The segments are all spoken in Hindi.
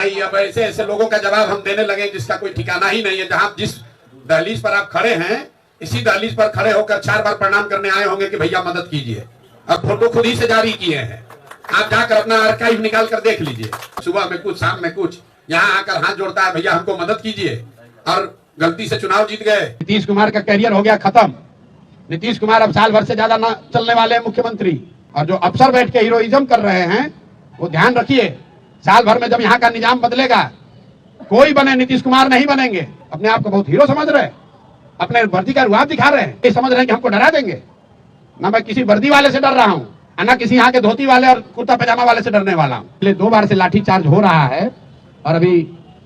अब ऐसे ऐसे लोगों का जवाब हम देने लगे जिसका कोई ठिकाना ही नहीं है। जहां जिस दहलीज पर आप खड़े हैं, इसी दहलीज पर खड़े होकर 4 बार प्रणाम करने आए होंगे कि भैया मदद कीजिए। अब फोटो खुद ही से जारी किए हैं, आप जाकर अपना आर्काइव निकाल कर देख लीजिए। सुबह में कुछ, शाम में कुछ, यहाँ आकर हाथ जोड़ता है, भैया हमको मदद कीजिए, और गलती से चुनाव जीत गए। नीतीश कुमार का कैरियर हो गया खत्म। नीतीश कुमार अब साल भर से ज्यादा न चलने वाले मुख्यमंत्री। और जो अफसर बैठ के हीरोइज्म कर रहे हैं, वो ध्यान रखिए, साल भर में जब यहाँ का निजाम बदलेगा, कोई बने, नीतीश कुमार नहीं बनेंगे। अपने आप को बहुत हीरो समझ रहे हैं, अपने वर्दी का रुआब दिखा रहे हैं, ये समझ रहे हैं कि हमको डरा देंगे। ना मैं किसी वर्दी वाले से डर रहा हूँ, ना किसी यहाँ के धोती वाले और कुर्ता पैजामा वाले से डरने वाला हूँ। पहले 2 बार से लाठीचार्ज हो रहा है और अभी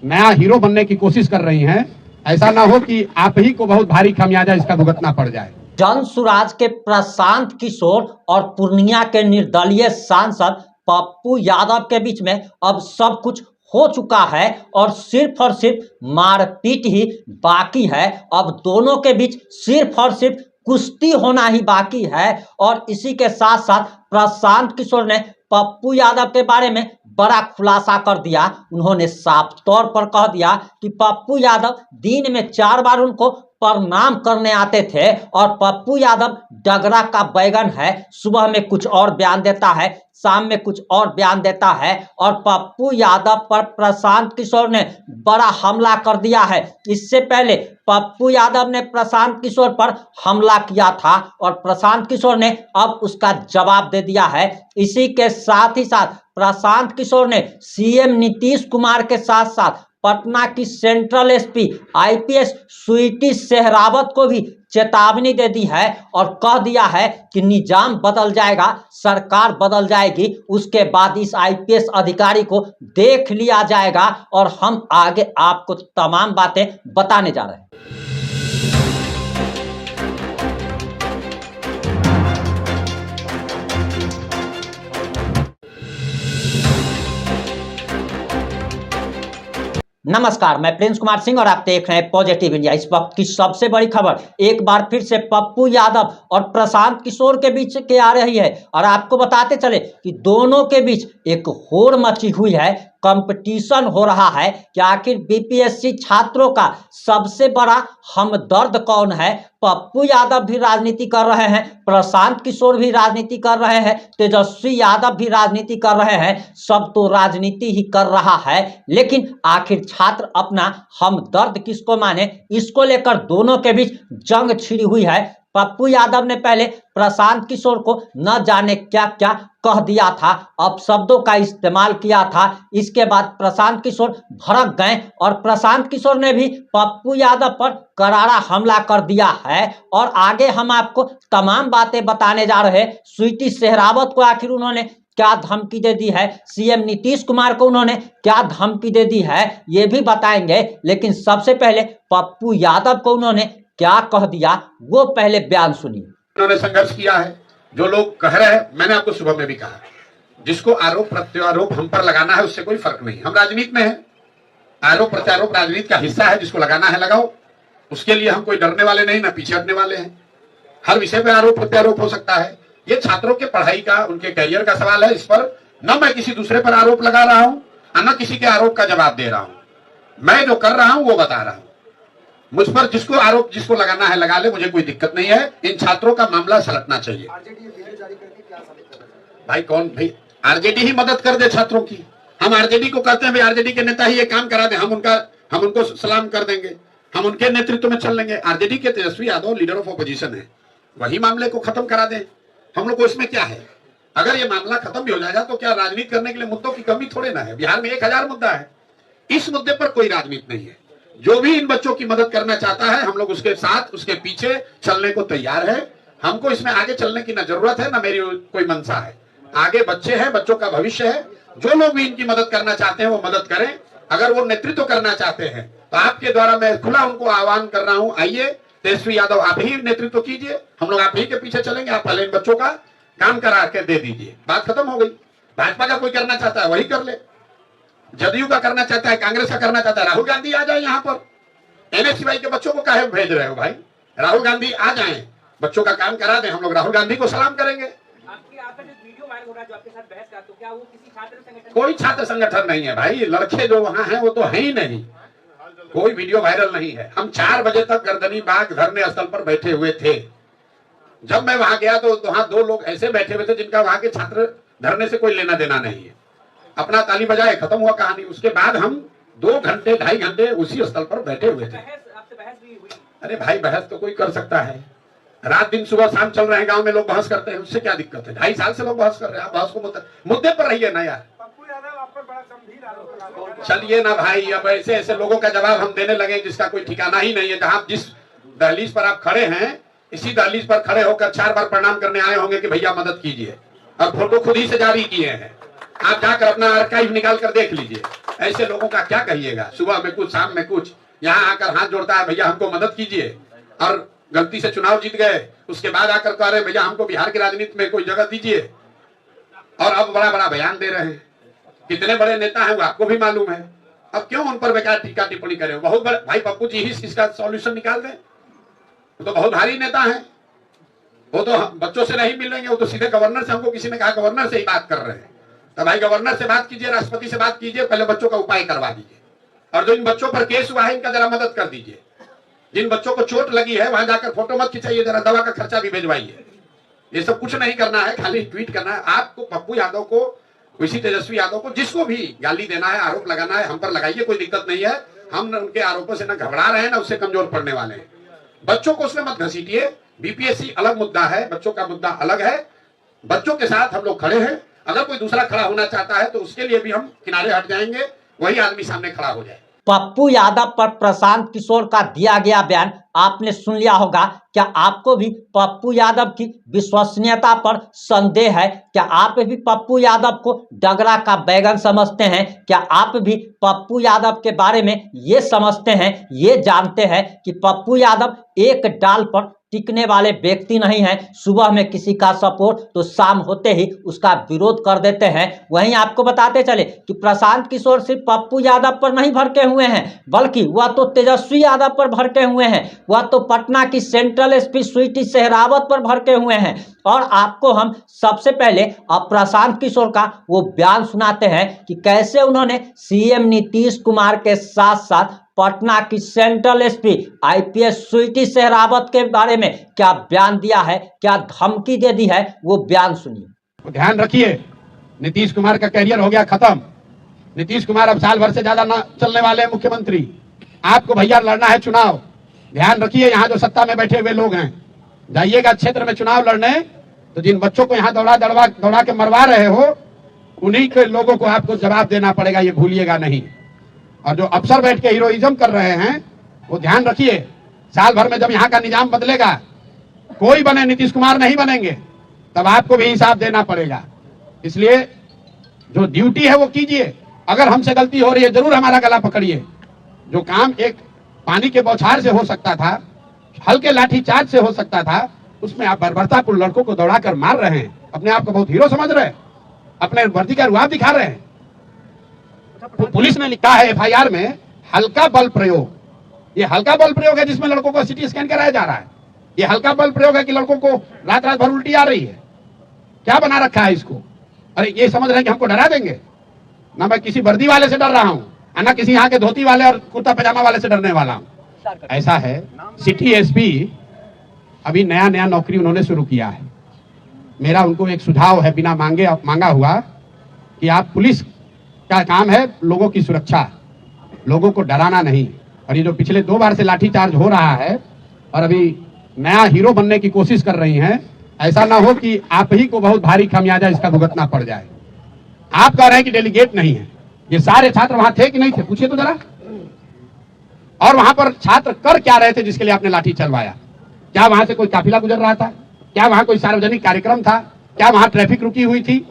नया हीरो बनने की कोशिश कर रही हैं। ऐसा ना हो कि आप ही को बहुत भारी खामियाजा इसका भुगतना पड़ जाए। जनसुराज के प्रशांत किशोर और पूर्णिया के निर्दलीय सांसद पप्पू यादव के बीच में अब सब कुछ हो चुका है और सिर्फ मारपीट ही बाकी है। अब दोनों के बीच सिर्फ और सिर्फ कुश्ती होना ही बाकी है। और इसी के साथ साथ प्रशांत किशोर ने पप्पू यादव के बारे में बड़ा खुलासा कर दिया। उन्होंने साफ तौर पर कह दिया कि पप्पू यादव दिन में 4 बार उनको प्रणाम करने आते थे और पप्पू यादव डगरा का बैगन है। सुबह में कुछ और बयान देता है, शाम में कुछ और बयान देता है। और पप्पू यादव पर प्रशांत किशोर ने बड़ा हमला कर दिया है। इससे पहले पप्पू यादव ने प्रशांत किशोर पर हमला किया था और प्रशांत किशोर ने अब उसका जवाब दे दिया है। इसी के साथ ही साथ प्रशांत किशोर ने सीएम नीतीश कुमार के साथ साथ पटना की central SP IPS Sweety Sehrawat को भी चेतावनी दे दी है और कह दिया है कि निजाम बदल जाएगा, सरकार बदल जाएगी, उसके बाद इस आईपीएस अधिकारी को देख लिया जाएगा और हम आगे आपको तमाम बातें बताने जा रहे हैं। नमस्कार, मैं प्रिंस कुमार सिंह और आप देख रहे हैं पॉजिटिव इंडिया। इस वक्त की सबसे बड़ी खबर एक बार फिर से पप्पू यादव और प्रशांत किशोर के बीच के आ रही है और आपको बताते चले कि दोनों के बीच एक होड़ मची हुई है। कंपटीशन हो रहा है कि आखिर बीपीएससी छात्रों का सबसे बड़ा हमदर्द कौन है। पप्पू यादव भी राजनीति कर रहे हैं, प्रशांत किशोर भी राजनीति कर रहे हैं, तेजस्वी यादव भी राजनीति कर रहे हैं। सब तो राजनीति ही कर रहा है, लेकिन आखिर छात्र अपना हमदर्द किसको माने, इसको लेकर दोनों के बीच जंग छिड़ी हुई है। पप्पू यादव ने पहले प्रशांत किशोर को न जाने क्या क्या कह दिया था, अपशब्दों का इस्तेमाल किया था। इसके बाद प्रशांत किशोर भड़क गए और प्रशांत किशोर ने भी पप्पू यादव पर करारा हमला कर दिया है। और आगे हम आपको तमाम बातें बताने जा रहे हैं। स्वीटी सहरावत को आखिर उन्होंने क्या धमकी दे दी है, सीएम नीतीश कुमार को उन्होंने क्या धमकी दे दी है, ये भी बताएंगे। लेकिन सबसे पहले पप्पू यादव को उन्होंने क्या कह दिया, वो पहले बयान सुनिए। उन्होंने संघर्ष किया है। जो लोग कह रहे हैं, मैंने आपको सुबह में भी कहा, जिसको आरोप प्रत्यारोप हम पर लगाना है उससे कोई फर्क नहीं। हम राजनीति में हैं, आरोप प्रत्यारोप राजनीति का हिस्सा है। जिसको लगाना है लगाओ, उसके लिए हम कोई डरने वाले नहीं, ना पीछे हटने वाले हैं। हर विषय पे आरोप प्रत्यारोप हो सकता है। ये छात्रों के पढ़ाई का, उनके करियर का सवाल है। इस पर न मैं किसी दूसरे पर आरोप लगा रहा हूं, न किसी के आरोप का जवाब दे रहा हूं। मैं जो कर रहा हूं वो बता रहा हूं। मुझ पर जिसको आरोप जिसको लगाना है लगा ले, मुझे कोई दिक्कत नहीं है। इन छात्रों का मामला सलटना चाहिए। भाई कौन, भाई आरजेडी ही मदद कर दे छात्रों की। हम आरजेडी को कहते हैं भाई आरजेडी के नेता ही ये काम करा दे, हम उनको सलाम कर देंगे, हम उनके नेतृत्व में चल लेंगे। आरजेडी के Tejashwi Yadav leader of opposition है, वही मामले को खत्म करा दें। हम लोग को इसमें क्या है? अगर ये मामला खत्म भी हो जाएगा तो क्या राजनीति करने के लिए मुद्दों की कमी थोड़े ना है। बिहार में 1000 मुद्दा है, इस मुद्दे पर कोई राजनीति नहीं है। जो भी इन बच्चों की मदद करना चाहता है, हम लोग उसके साथ, उसके पीछे चलने को तैयार है। हमको इसमें आगे चलने की ना जरूरत है, ना मेरी कोई मंशा है। आगे बच्चे हैं, बच्चों का भविष्य है। जो लोग भी इनकी मदद करना चाहते हैं वो मदद करें। अगर वो नेतृत्व करना चाहते हैं तो आपके द्वारा मैं खुला उनको आह्वान कर रहा हूं, आइए तेजस्वी यादव आप ही नेतृत्व कीजिए, हम लोग आप ही के पीछे चलेंगे। आप पहले इन बच्चों का काम करा के दे दीजिए, बात खत्म हो गई। भाजपा का कोई करना चाहता है वही कर ले, जदयू का करना चाहता है, कांग्रेस का करना चाहता है, राहुल गांधी आ जाए यहाँ पर। एनएसयूआई के बच्चों को काहे भेज रहे हो भाई? राहुल गांधी आ जाएं, बच्चों का काम करा दें, हम लोग राहुल गांधी को सलाम करेंगे। आपका जो वीडियो वायरल हो रहा है जो आपके साथ बहस का, तो क्या वो किसी छात्र संगठन? कोई छात्र संगठन नहीं है भाई, लड़के जो वहां हैं वो तो है ही नहीं, कोई वीडियो वायरल नहीं है। हम 4 बजे तक गर्दनी बाग धरने स्थल पर बैठे हुए थे। जब मैं वहां गया तो वहां 2 लोग ऐसे बैठे हुए थे जिनका वहां के छात्र धरने से कोई लेना देना नहीं है। अपना ताली बजाए, खत्म हुआ कहानी। उसके बाद हम 2 घंटे 2.5 घंटे उसी स्थल पर बैठे हुए थे। आपसे बहस भी हुई? अरे भाई, बहस तो कोई कर सकता है, रात दिन सुबह शाम चल रहे हैं, गांव में लोग बहस करते हैं, उससे क्या दिक्कत है? 2.5 साल से लोग बहस कर रहे हैं, आप बहस को मुद्दे पर रहिए ना यार। चलिए ना भाई, अब ऐसे ऐसे लोगों का जवाब हम देने लगे जिसका कोई ठिकाना ही नहीं है। जहां जिस दहलीज पर आप खड़े हैं, इसी दहलीज पर खड़े होकर 4 बार प्रणाम करने आए होंगे कि भैया मदद कीजिए, और फोटो खुद ही से जारी किए हैं। आप जाकर अपना आर्काइव निकाल कर देख लीजिए। ऐसे लोगों का क्या कहिएगा? सुबह में कुछ, शाम में कुछ, यहाँ आकर हाथ जोड़ता है, भैया हमको मदद कीजिए, और गलती से चुनाव जीत गए, उसके बाद आकर कह रहे भैया हमको बिहार की राजनीति में कोई जगह दीजिए, और अब बड़ा बड़ा बयान दे रहे हैं। कितने बड़े नेता हैं वो आपको भी मालूम है। अब क्यों उन पर बेकार टीका टिप्पणी करें? बहुत बड़े भाई पप्पू जी ही इसका सॉल्यूशन निकाल दें। वो तो बहुत भारी नेता है, वो तो बच्चों से नहीं मिलेंगे, वो तो सीधे गवर्नर से, हमको किसी ने कहा गवर्नर से ही बात कर रहे हैं। तो भाई गवर्नर से बात कीजिए, राष्ट्रपति से बात कीजिए, पहले बच्चों का उपाय करवा दीजिए, और जो इन बच्चों पर केस हुआ है इनका जरा मदद कर दीजिए। जिन बच्चों को चोट लगी है वहां जाकर फोटो मत खिंचाइए, जरा दवा का खर्चा भी भिजवाइए। ये सब कुछ नहीं करना है, खाली ट्वीट करना है। आपको पप्पू यादव को, किसी तेजस्वी यादव को, जिसको भी गाली देना है, आरोप लगाना है, हम पर लगाइए, कोई दिक्कत नहीं है। हम उनके आरोपों से न घबरा रहे हैं, ना उससे कमजोर पड़ने वाले हैं। बच्चों को उसमें मत घसीटिए। बीपीएससी अलग मुद्दा है, बच्चों का मुद्दा अलग है। बच्चों के साथ हम लोग खड़े हैं। अगर कोई दूसरा खड़ा होना चाहता है तो उसके लिए भी हम किनारे हट जाएंगे, वही आदमी सामने खड़ा हो जाए। पप्पू यादव पर प्रशांत किशोर का दिया गया बयान आपने सुन लिया होगा। क्या आपको भी पप्पू यादव की विश्वसनीयता पर संदेह है? क्या आप भी पप्पू यादव को डगरा का बैगन समझते हैं? क्या आप भी पप्पू यादव के बारे में ये समझते हैं, ये जानते हैं कि पप्पू यादव एक डाल पर टिकने वाले व्यक्ति नहीं हैं? सुबह में किसी का सपोर्ट तो शाम होते ही उसका विरोध कर देते हैं। वहीं आपको बताते चले कि प्रशांत किशोर सिर्फ पप्पू यादव पर नहीं भड़के हुए हैं, बल्कि वह तो तेजस्वी यादव पर भड़के हुए हैं, वह तो पटना की सेंट्रल एसपी स्वीटी सहरावत पर भड़के हुए हैं। और आपको हम सबसे पहले अब प्रशांत किशोर का वो बयान सुनाते हैं कि कैसे उन्होंने सीएम नीतीश कुमार के साथ साथ पटना की central SP IPS Sweety Sehrawat के बारे में क्या बयान दिया है, क्या धमकी दे दी है, वो बयान सुनिए। ध्यान रखिए, नीतीश कुमार का कैरियर हो गया खत्म। नीतीश कुमार अब साल भर से ज्यादा न चलने वाले मुख्यमंत्री। आपको भैया लड़ना है चुनाव। ध्यान रखिए, यहाँ जो सत्ता में बैठे हुए लोग हैं, जाइएगा क्षेत्र में चुनाव लड़ने, तो जिन बच्चों को यहाँ दौड़ा के मरवा रहे हो, उन्हीं के लोगों को आपको जवाब देना पड़ेगा, ये भूलिएगा नहीं। और जो अफसर बैठ के हीरोइज्म कर रहे हैं, वो ध्यान रखिए, साल भर में जब यहाँ का निजाम बदलेगा, कोई बने, नीतीश कुमार नहीं बनेंगे, तब आपको भी हिसाब देना पड़ेगा। इसलिए जो ड्यूटी है वो कीजिए। अगर हमसे गलती हो रही है, जरूर हमारा गला पकड़िए। जो काम एक पानी के बौछार से हो सकता था, हल्के लाठीचार्ज से हो सकता था, उसमें आप बर्बरतापूर्ण लड़कों को दौड़ाकर मार रहे हैं। अपने आप को बहुत हीरो समझ रहे हैं, अपने वर्दी का रुआब दिखा रहे हैं। पुलिस ने लिखा है एफआईआर में हल्का बल प्रयोग। ये हल्का बल प्रयोग है जिसमें लड़कों को सिटी स्कैन कराया जा रहा है। ये हल्का बल प्रयोग है कि लड़कों को रात रात भर उल्टी आ रही है। क्या बना रखा है इसको? अरे ये समझ रहे हैं कि हमको डरा देंगे। ना मैं किसी वर्दी वाले से डर रहा हूँ, ना किसी यहाँ के धोती वाले और कुर्ता पैजामा वाले से डरने वाला हूँ। ऐसा है, सिटी एसपी अभी नया नौकरी उन्होंने शुरू किया है। मेरा उनको एक सुझाव है, बिना मांगा हुआ, कि आप पुलिस का काम है लोगों की सुरक्षा, लोगों को डराना नहीं। और ये जो पिछले 2 बार से लाठीचार्ज हो रहा है और अभी नया हीरो बनने की कोशिश कर रही हैं, ऐसा ना हो कि आप ही को बहुत भारी खामियाजा इसका भुगतना पड़ जाए। आप कह रहे हैं कि डेलीगेट नहीं है, ये सारे छात्र वहां थे कि नहीं थे? पूछिए तो जरा। और वहां पर छात्र कर क्या रहे थे जिसके लिए आपने लाठी चलवाया? क्या वहां से कोई काफिला गुजर रहा था? क्या वहां कोई सार्वजनिक कार्यक्रम था? क्या वहां ट्रैफिक रुकी हुई थी?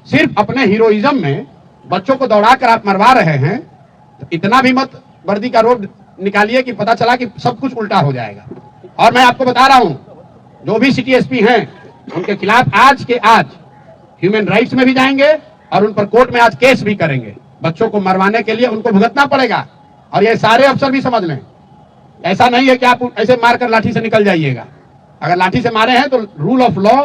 सिर्फ अपने हीरोइज्म में बच्चों को दौड़ाकर आप मरवा रहे हैं। तो इतना भी मत वर्दी का रोब निकालिए कि पता चला कि सब कुछ उल्टा हो जाएगा। और मैं आपको बता रहा हूं, जो भी सिटी एसपी हैं, उनके खिलाफ आज के आज ह्यूमन राइट्स में भी जाएंगे और उन पर कोर्ट में आज केस भी करेंगे। बच्चों को मरवाने के लिए उनको भुगतना पड़ेगा। और ये सारे अफसर भी समझ लें, ऐसा नहीं है कि आप ऐसे मारकर लाठी से निकल जाइएगा। अगर लाठी से मारे हैं तो रूल ऑफ लॉ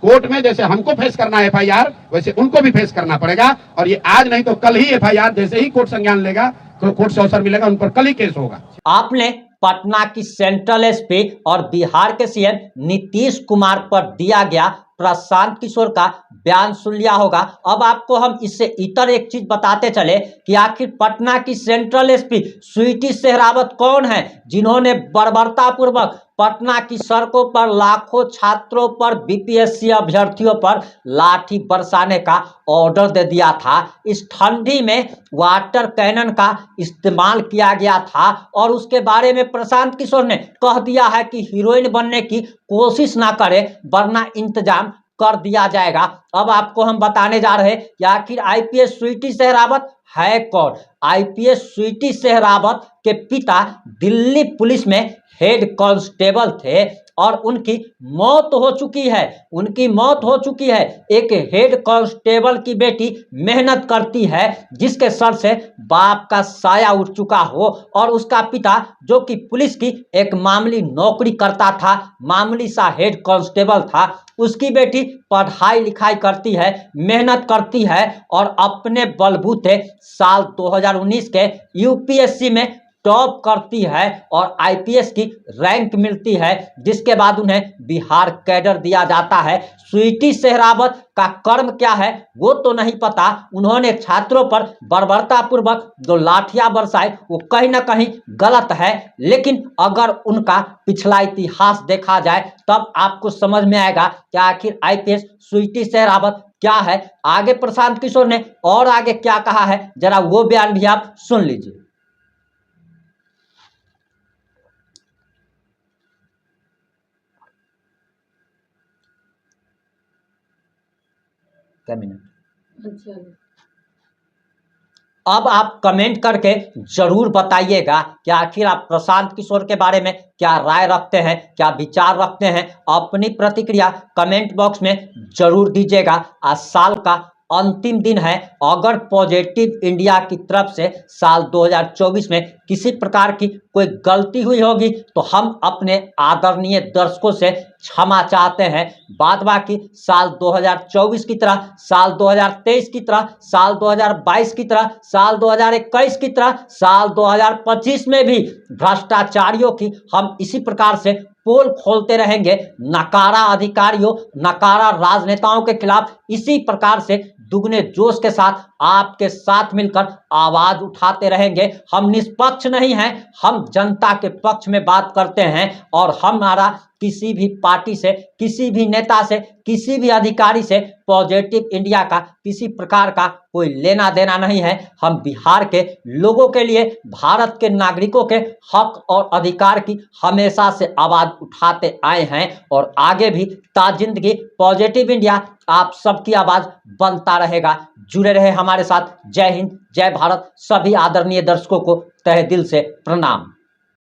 कोर्ट में जैसे हमको फेस करना है एफआईआर, वैसे उनको भी फेस करना पड़ेगा। और ये आज नहीं तो कल ही एफआईआर जैसे ही कोर्ट संज्ञान लेगा, कोर्ट से अवसर मिलेगा, उन पर कल ही केस होगा। आपने पटना की सेंट्रल एसपी और बिहार के सीएम नीतीश कुमार पर दिया गया प्रशांत किशोर का बयान सुन लिया होगा। अब आपको हम इससे इतर एक चीज बताते चले कि आखिर पटना की सेंट्रल एसपी स्वीटी सहरावत कौन है, जिन्होंने बर्बरतापूर्वक पटना की सड़कों पर लाखों छात्रों पर, बीपीएससी अभ्यर्थियों पर लाठी बरसाने का ऑर्डर दे दिया था। इस ठंडी में वाटर कैनन का इस्तेमाल किया गया था और उसके बारे में प्रशांत किशोर ने कह दिया है कि हीरोइन बनने की कोशिश ना करे वरना इंतजाम कर दिया जाएगा। अब आपको हम बताने जा रहे हैं कि आखिर आईपीएस स्वीटी सहरावत है कौन। आईपीएस स्वीटी सहरावत के पिता दिल्ली पुलिस में हेड कांस्टेबल थे और उनकी मौत हो चुकी है। उनकी मौत हो चुकी है। एक हेड कांस्टेबल की बेटी मेहनत करती है जिसके सर से बाप का साया उठ चुका हो, और उसका पिता जो कि पुलिस की एक मामूली नौकरी करता था, मामूली सा हेड कांस्टेबल था, उसकी बेटी पढ़ाई लिखाई करती है, मेहनत करती है और अपने बलबूते साल 2019 के यूपीएससी में टॉप करती है और आईपीएस की रैंक मिलती है, जिसके बाद उन्हें बिहार कैडर दिया जाता है। स्वीटी सहरावत का कर्म क्या है वो तो नहीं पता। उन्होंने छात्रों पर बर्बरतापूर्वक जो लाठियां बरसाए वो कहीं ना कहीं गलत है, लेकिन अगर उनका पिछला इतिहास देखा जाए तब आपको समझ में आएगा कि आखिर आईपीएस स्वीटी सहरावत क्या है। आगे प्रशांत किशोर ने और आगे क्या कहा है, जरा वो बयान भी आप सुन लीजिए। अब आप कमेंट करके जरूर बताइएगा कि आखिर आप प्रशांत किशोर के बारे में क्या राय रखते हैं, क्या विचार रखते हैं। अपनी प्रतिक्रिया कमेंट बॉक्स में जरूर दीजिएगा। आज साल का अंतिम दिन है। अगर पॉजिटिव इंडिया की तरफ से साल 2024 में किसी प्रकार की कोई गलती हुई होगी तो हम अपने आदरणीय दर्शकों से क्षमा चाहते हैं। बाद बाकी साल 2024 की तरह, साल 2023 की तरह, साल 2022 की तरह, साल 2021 की तरह, साल 2025 में भी भ्रष्टाचारियों की हम इसी प्रकार से पोल खोलते रहेंगे। नकारा अधिकारियों, नकारा राजनेताओं के खिलाफ इसी प्रकार से दुगने जोश के साथ आपके साथ मिलकर आवाज उठाते रहेंगे। हम निष्पक्ष नहीं हैं, हम जनता के पक्ष में बात करते हैं और हमारा किसी भी पार्टी से, किसी भी नेता से, किसी भी अधिकारी से पॉजिटिव इंडिया का किसी प्रकार का कोई लेना देना नहीं है। हम बिहार के लोगों के लिए, भारत के नागरिकों के हक और अधिकार की हमेशा से आवाज उठाते आए हैं और आगे भी ताजिंदगी पॉजिटिव इंडिया आप सबकी आवाज बनता रहेगा। जुड़े रहे हमारे साथ। जय हिंद, जय भारत। सभी आदरणीय दर्शकों को तहे दिल से प्रणाम।